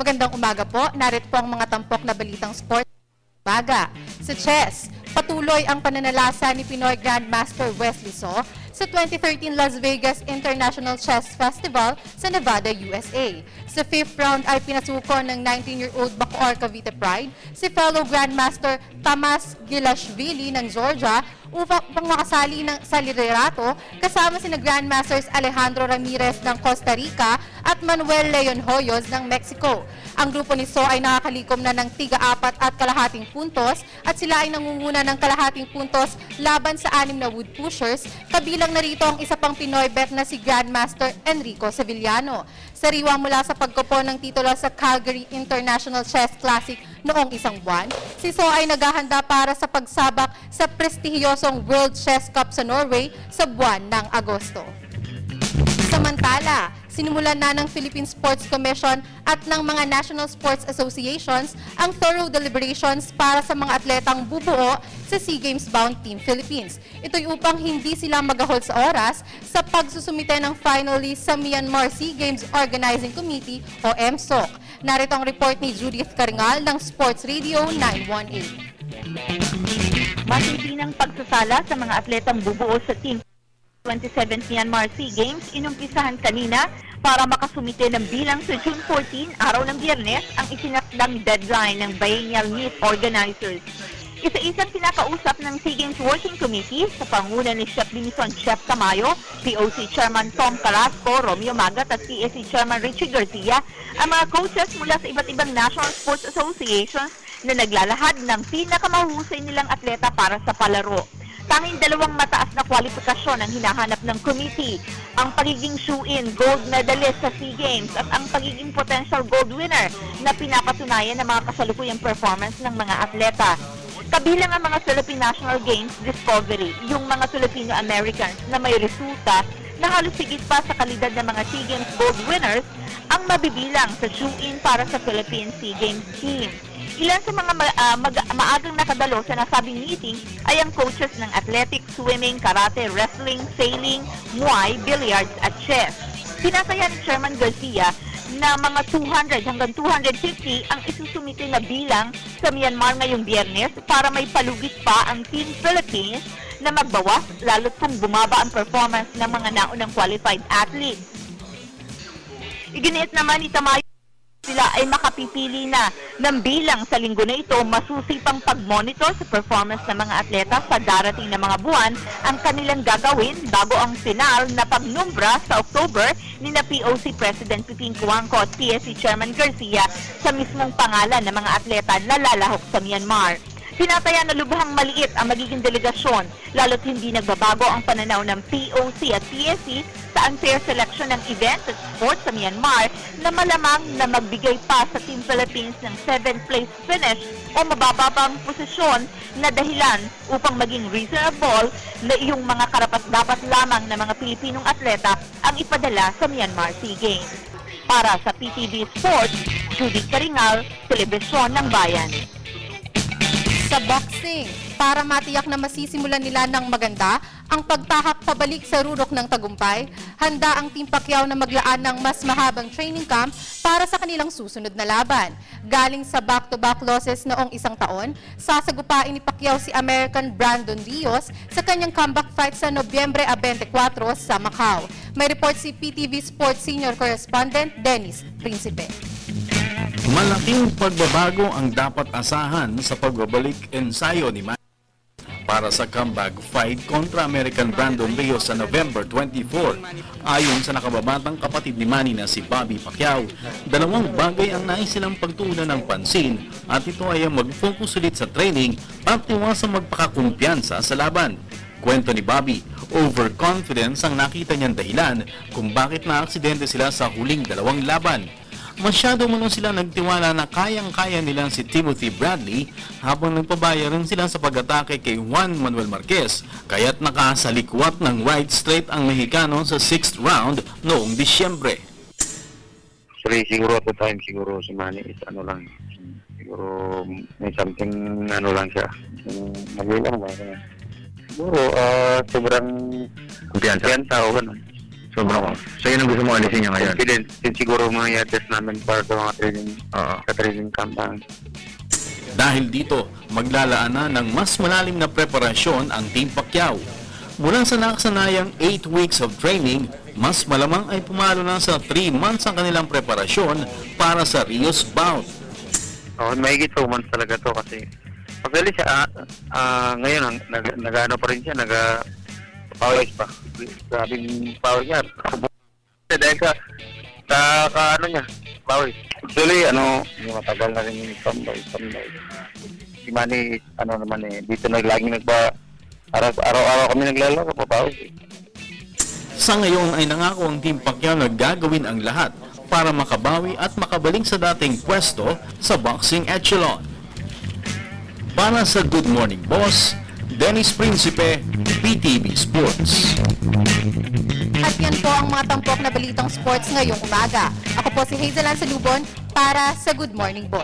Magandang umaga po. Narito po ang mga tampok na balitang sport. Umaga. Sa chess, patuloy ang pananalasa ni Pinoy Grandmaster Wesley So sa 2013 Las Vegas International Chess Festival sa Nevada, USA. Sa 5th round ay pinasuko ng 19-year-old Bacoor Cavite Pride si fellow Grandmaster Tamas Gilashvili ng Georgia upang makasali sa liderato kasama sina Grandmasters Alejandro Ramirez ng Costa Rica at Manuel Leon Hoyos ng Mexico. Ang grupo ni So ay nakakalikom na ng tiga-4 at kalahating puntos at sila ay nangunguna ng kalahating puntos laban sa 6 na wood pushers, kabilang narito ang isa pang Pinoy bet na si Grandmaster Enrico Sevillano. Sariwa mula sa pagkupo ng titulo sa Calgary International Chess Classic noong isang buwan, si So ay naghahanda para sa pagsabak sa prestihiyosong World Chess Cup sa Norway sa buwan ng Agosto. Samantala, sinimulan na ng Philippine Sports Commission at ng mga National Sports Associations ang thorough deliberations para sa mga atletang bubuo sa SEA Games bound Team Philippines. Ito'y upang hindi sila magahol sa oras sa pagsusumite ng finalist sa Myanmar SEA Games Organizing Committee o MSOC. Narito ang report ni Judith Karingal ng Sports Radio 918. Masinsinang pagsasala sa mga atletang bubuo sa Team 27th Myanmar SEA Games inumpisahan kanina para makasumite ng bilang sa June 14, araw ng Biyernes, ang isinakdang deadline ng biennial meet organizers. Isa-isang kinakausap ng SEA Games Working Committee sa panguna ni Chef Binison Chef Tamayo, POC Chairman Tom Carrasco, Romeo Magat at PSC Chairman Richie Garcia, ang mga coaches mula sa iba't ibang National Sports Associations na naglalahad ng pinakamahusay nilang atleta para sa palaro. Tanging dalawang mataas na kwalifikasyon ang hinahanap ng committee, ang pagiging shoe-in gold medalist sa SEA Games at ang pagiging potential gold winner na pinapatunayan ng mga kasalukuyang performance ng mga atleta. Kabilang ang mga Philippine National Games Discovery, yung mga Filipino-Americans na may resulta na halos higit pa sa kalidad ng mga SEA Games gold winners ang mabibilang sa shoe-in para sa Philippine SEA Games team. Ilan sa mga maagang nakadalo sa nasabing meeting ay ang coaches ng athletics, swimming, karate, wrestling, sailing, muay, billiards at chess. Sinasaya ni Chairman Garcia na mga 200 hanggang 250 ang isusumite na bilang sa Myanmar ngayong Biyernes para may palugit pa ang Team Philippines na magbawas lalo't kung bumaba ang performance ng mga naunang qualified athletes. Iginiit naman ni Tamayo sila ay makapipili na ng bilang sa linggo na ito masusi pang pag-monitor sa performance ng mga atleta sa darating na mga buwan ang kanilang gagawin bago ang final na pagnumbra sa October ni na POC President Piping Cuangco at PSC Chairman Garcia sa mismong pangalan ng mga atleta na lalahok sa Myanmar. Tinataya na lubhang maliit ang magiging delegasyon, lalo't hindi nagbabago ang pananaw ng POC at PSC sa unfair selection ng event at sport sa Myanmar na malamang na magbigay pa sa Team Philippines ng 7th place finish o mabababang posisyon na dahilan upang maging reasonable na iyong mga karapat-dapat lamang ng mga Pilipinong atleta ang ipadala sa Myanmar SEA Games. Para sa PTV Sports, Judith Karingal, Telebisyon ng Bayan. Sa boxing, para matiyak na masisimulan nila ng maganda ang pagtahak pabalik sa rurok ng tagumpay, handa ang Team Pacquiao na maglaan ng mas mahabang training camp para sa kanilang susunod na laban. Galing sa back-to-back losses noong isang taon, sasagupain ni Pacquiao si American Brandon Rios sa kanyang comeback fight sa Nobyembre 24 sa Macau. May report si PTV Sports Senior Correspondent Dennis Principe. Malaking pagbabago ang dapat asahan sa pagbabalik ensayo ni Manny para sa comeback fight kontra American Brandon Rios sa November 24. Ayon sa nakababatang kapatid ni Manny na si Bobby Pacquiao, dalawang bagay ang nais silang pagtuunan ng pansin at ito ay ang mag-focus ulit sa training at iwasang magpakakumpiyansa sa laban. Kwento ni Bobby, overconfidence ang nakita niyang dahilan kung bakit na-aksidente sila sa huling dalawang laban. Masyado mo sila nagtiwala na kayang-kaya nilang si Timothy Bradley habang nagpabaya rin sila sa pag-atake kay Juan Manuel Marquez, kaya't nakasalikwat ng right straight ang Mexicano sa 6th round noong Disyembre. Siguro at the time, siguro si Manny is lang, siguro may something lang siya. Nagbilang ba? Siguro sobrang kumpiyansa o gano'n. Sobrang, so yun ang gusto mo alisin niya ngayon? Confident. Yun siguro mga i-adjust namin para sa mga training, Oo. sa training camp. Dahil dito, maglalaan na ng mas malalim na preparasyon ang Team Pacquiao. Mula sa nakasanayang 8 weeks of training, mas malamang ay pumalo na sa 3 months ang kanilang preparasyon para sa Rio's bout. Mahigit 2 months talaga to kasi actually siya, ngayon, nag-ano pa rin siya, nag-powers pa. Grabing power niya. Dahil sa ano niya, powers. Actually, yung matagal na rin yung tambay. Si Manny, naman dito laging araw-araw kami naglalaro pa powers. Sa ngayon ay nangako ang Team Pacquiao na gagawin ang lahat para makabawi at makabalik sa dating pwesto sa boxing echelon. Para sa Good Morning Boss, Dennis Principe, PTV Sports. At yan po ang mga tampok na balitang sports ngayong umaga. Ako po si Hazelan Salubon para sa Good Morning Boss.